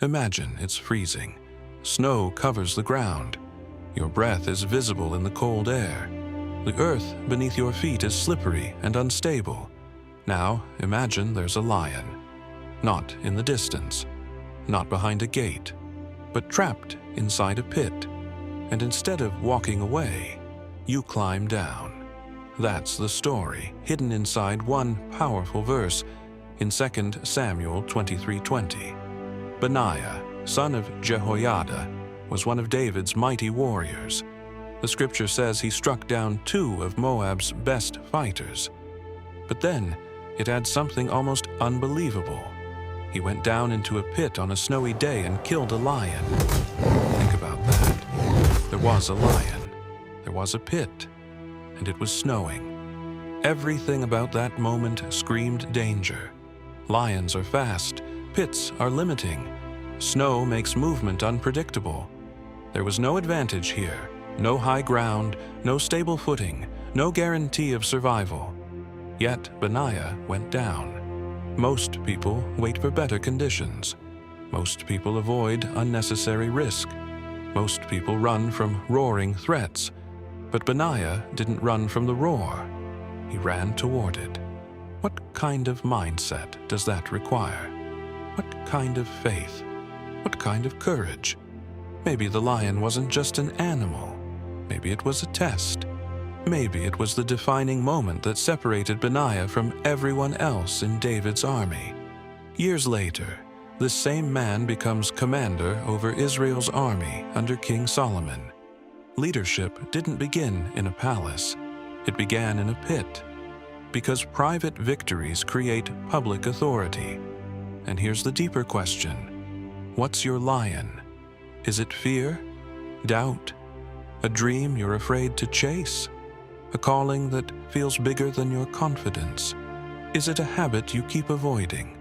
Imagine it's freezing. Snow covers the ground. Your breath is visible in the cold air. The earth beneath your feet is slippery and unstable. Now imagine there's a lion. Not in the distance, not behind a gate, but trapped inside a pit. And instead of walking away, you climb down. That's the story hidden inside one powerful verse in 2 Samuel 23:20. Benaiah, son of Jehoiada, was one of David's mighty warriors. The scripture says he struck down 2 of Moab's best fighters. But then it adds something almost unbelievable. He went down into a pit on a snowy day and killed a lion. Think about that. There was a lion, there was a pit, and it was snowing. Everything about that moment screamed danger. Lions are fast, pits are limiting. Snow makes movement unpredictable. There was no advantage here, no high ground, no stable footing, no guarantee of survival. Yet Benaiah went down. Most people wait for better conditions. Most people avoid unnecessary risk. Most people run from roaring threats. But Benaiah didn't run from the roar. He ran toward it. What kind of mindset does that require? What kind of faith? What kind of courage? Maybe the lion wasn't just an animal. Maybe it was a test. Maybe it was the defining moment that separated Benaiah from everyone else in David's army. Years later, this same man becomes commander over Israel's army under King Solomon. Leadership didn't begin in a palace. It began in a pit. Because private victories create public authority. And here's the deeper question. What's your lion? Is it fear? Doubt? A dream you're afraid to chase? A calling that feels bigger than your confidence? Is it a habit you keep avoiding?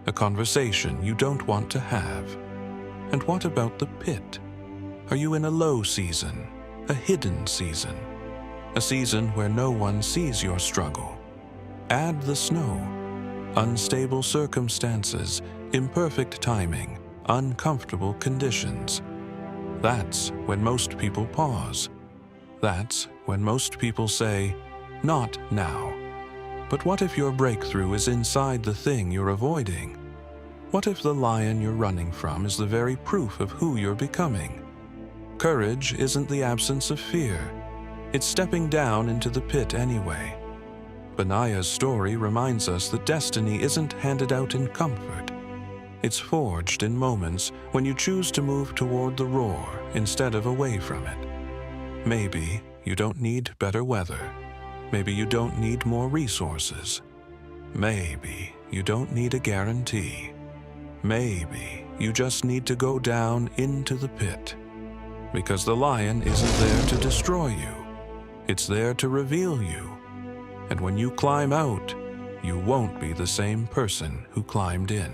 A conversation you don't want to have? And what about the pit? Are you in a low season, a hidden season? A season where no one sees your struggle? Add the snow, unstable circumstances, imperfect timing, uncomfortable conditions. That's when most people pause. That's when most people say, "Not now." But what if your breakthrough is inside the thing you're avoiding? What if the lion you're running from is the very proof of who you're becoming? Courage isn't the absence of fear. It's stepping down into the pit anyway. Benaiah's story reminds us that destiny isn't handed out in comfort. It's forged in moments when you choose to move toward the roar instead of away from it. Maybe you don't need better weather. Maybe you don't need more resources. Maybe you don't need a guarantee. Maybe you just need to go down into the pit. Because the lion isn't there to destroy you. It's there to reveal you. And when you climb out, you won't be the same person who climbed in.